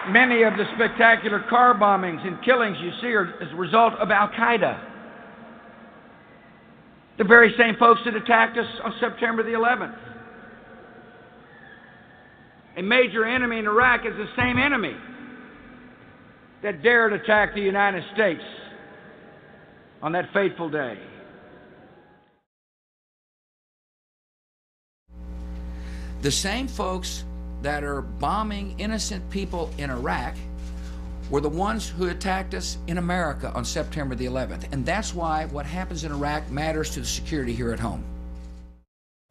Many of the spectacular car bombings and killings you see are as a result of Al-Qaeda. The very same folks that attacked us on September the 11th. A major enemy in Iraq is the same enemy that dared attack the United States on that fateful day. The same folks that are bombing innocent people in Iraq were the ones who attacked us in America on September the 11th. And that's why what happens in Iraq matters to the security here at home.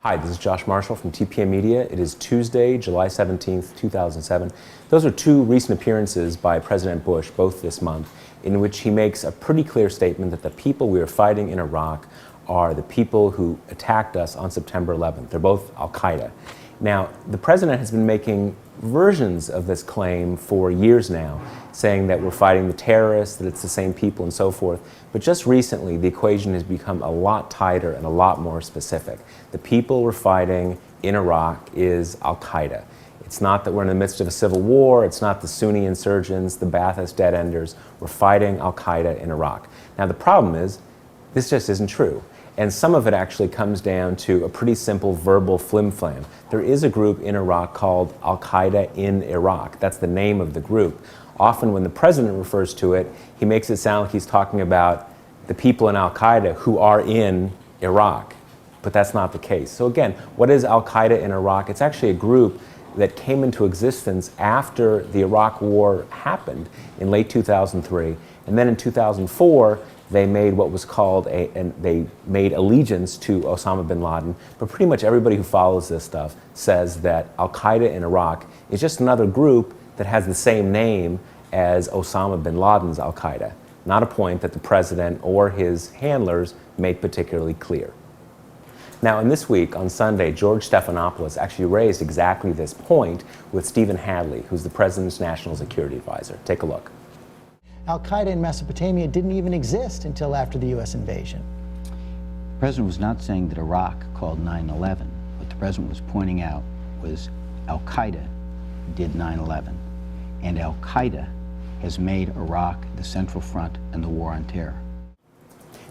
Hi, this is Josh Marshall from TPM Media. It is Tuesday, July 17th, 2007. Those are two recent appearances by President Bush, both this month, in which he makes a pretty clear statement that the people we are fighting in Iraq are the people who attacked us on September 11th. They're both Al-Qaeda. Now, the president has been making versions of this claim for years now, saying that we're fighting the terrorists, that it's the same people, and so forth. But just recently, the equation has become a lot tighter and a lot more specific. The people we're fighting in Iraq is Al-Qaeda. It's not that we're in the midst of a civil war. It's not the Sunni insurgents, the Ba'athist dead-enders. We're fighting Al-Qaeda in Iraq. Now, the problem is, this just isn't true. And some of it actually comes down to a pretty simple verbal flim-flam. There is a group in Iraq called Al-Qaeda in Iraq. That's the name of the group. Often when the president refers to it, he makes it sound like he's talking about the people in Al-Qaeda who are in Iraq. But that's not the case. So again, what is Al-Qaeda in Iraq? It's actually a group that came into existence after the Iraq War happened in late 2003. And then in 2004, they made what was called they made allegiance to Osama bin Laden. But pretty much everybody who follows this stuff says that Al-Qaeda in Iraq is just another group that has the same name as Osama bin Laden's Al-Qaeda. Not a point that the president or his handlers made particularly clear. Now, in this week, on Sunday, George Stephanopoulos actually raised exactly this point with Stephen Hadley, who's the president's national security advisor. Take a look. Al-Qaeda in Mesopotamia didn't even exist until after the U.S. invasion. The president was not saying that Iraq called 9/11. What the president was pointing out was Al-Qaeda did 9/11. And Al-Qaeda has made Iraq the central front in the war on terror.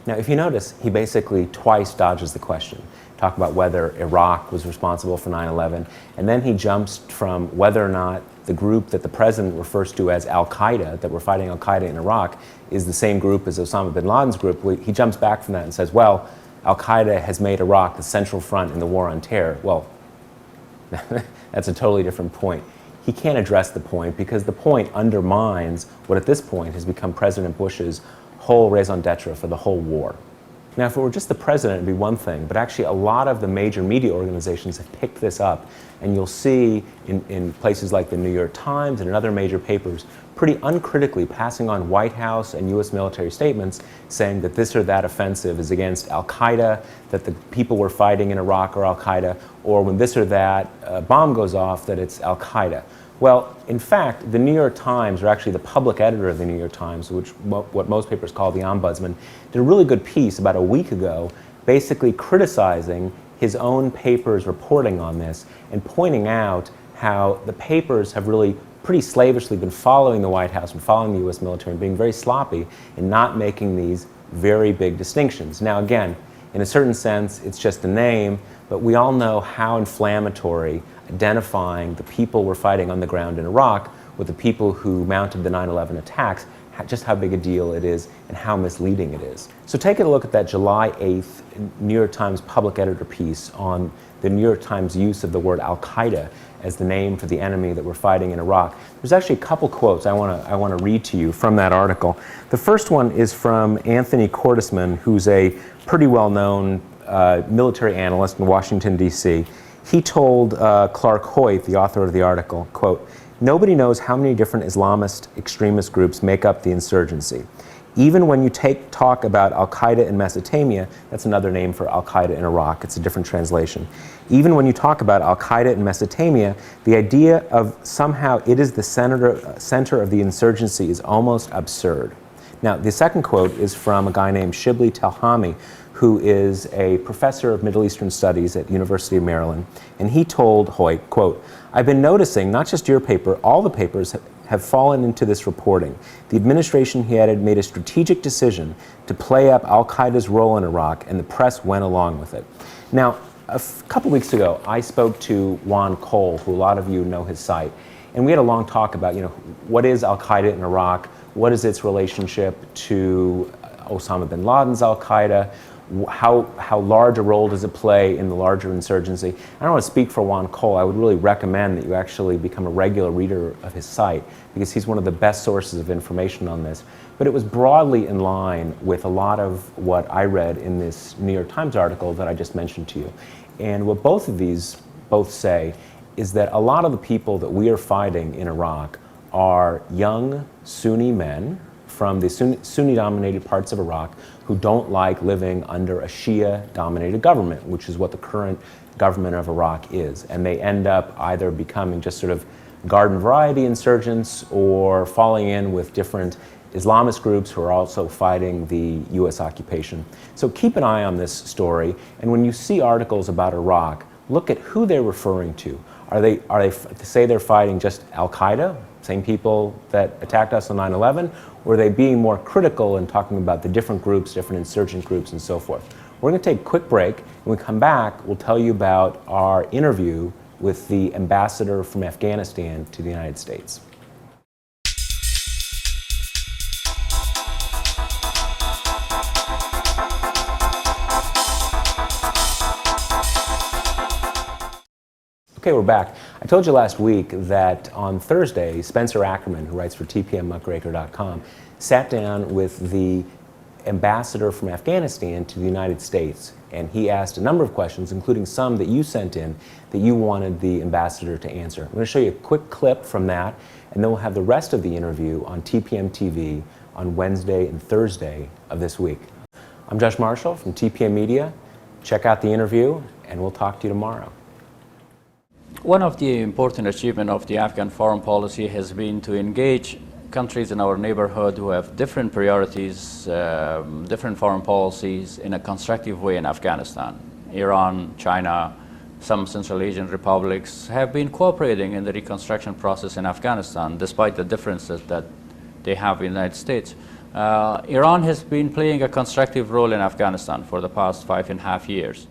Now, if you notice, he basically twice dodges the question. Talk about whether Iraq was responsible for 9/11, and then he jumps from whether or not the group that the president refers to as Al-Qaeda, that we're fighting Al-Qaeda in Iraq, is the same group as Osama bin Laden's group. He jumps back from that and says, well, Al-Qaeda has made Iraq the central front in the war on terror. Well, that's a totally different point. He can't address the point because the point undermines what at this point has become President Bush's whole raison d'etre for the whole war. Now, if it were just the president, it'd be one thing, but actually a lot of the major media organizations have picked this up, and you'll see in places like the New York Times and in other major papers pretty uncritically passing on White House and U.S. military statements saying that this or that offensive is against Al-Qaeda, that the people we're fighting in Iraq are Al-Qaeda, or when this or that bomb goes off, that it's Al-Qaeda. Well, in fact, the New York Times, or actually the public editor of the New York Times, which what most papers call the ombudsman, did a really good piece about a week ago basically criticizing his own paper's reporting on this and pointing out how the papers have really pretty slavishly been following the White House and following the U.S. military and being very sloppy in not making these very big distinctions. Now again, in a certain sense, it's just a name, but we all know how inflammatory identifying the people we're fighting on the ground in Iraq with the people who mounted the 9/11 attacks, just how big a deal it is and how misleading it is. So take a look at that July 8th New York Times public editor piece on the New York Times use of the word Al-Qaeda as the name for the enemy that we're fighting in Iraq. There's actually a couple quotes I want to read to you from that article. The first one is from Anthony Cordesman, who's a pretty well-known military analyst in Washington, D.C. He told Clark Hoyt, the author of the article, quote, "Nobody knows how many different Islamist extremist groups make up the insurgency. Even when you talk about Al-Qaeda in Mesopotamia," that's another name for Al-Qaeda in Iraq, it's a different translation. "Even when you talk about Al-Qaeda in Mesopotamia, the idea of somehow it is the center of the insurgency is almost absurd." Now, the second quote is from a guy named Shibli Telhami, who is a professor of Middle Eastern Studies at University of Maryland, and he told Hoyt, quote, "I've been noticing, not just your paper, all the papers have fallen into this reporting. The administration, he added, made a strategic decision to play up al-Qaeda's role in Iraq, and the press went along with it. Now, a couple weeks ago, I spoke to Juan Cole, who a lot of you know his site, and we had a long talk about, what is al-Qaeda in Iraq, what is its relationship to Osama bin Laden's al-Qaeda, how large a role does it play in the larger insurgency. I don't want to speak for Juan Cole. I would really recommend that you actually become a regular reader of his site, because he's one of the best sources of information on this. But it was broadly in line with a lot of what I read in this New York Times article that I just mentioned to you. And what both of these say is that a lot of the people that we are fighting in Iraq are young Sunni men from the Sunni-dominated parts of Iraq who don't like living under a Shia-dominated government, which is what the current government of Iraq is. And they end up either becoming just sort of garden variety insurgents or falling in with different Islamist groups who are also fighting the U.S. occupation. So keep an eye on this story, and when you see articles about Iraq, look at who they're referring to. Are they say they're fighting just al-Qaeda, same people that attacked us on 9/11, or are they being more critical and talking about the different groups, different insurgent groups, and so forth? We're going to take a quick break. When we come back, we'll tell you about our interview with the ambassador from Afghanistan to the United States. Okay, we're back. I told you last week that on Thursday, Spencer Ackerman, who writes for TPMmuckraker.com, sat down with the ambassador from Afghanistan to the United States, and he asked a number of questions, including some that you sent in that you wanted the ambassador to answer. I'm going to show you a quick clip from that, and then we'll have the rest of the interview on TPMtv on Wednesday and Thursday of this week. I'm Josh Marshall from TPM Media. Check out the interview, and we'll talk to you tomorrow. One of the important achievements of the Afghan foreign policy has been to engage countries in our neighborhood who have different priorities, different foreign policies in a constructive way in Afghanistan. Iran, China, some Central Asian republics have been cooperating in the reconstruction process in Afghanistan, despite the differences that they have in the United States. Iran has been playing a constructive role in Afghanistan for the past 5.5 years.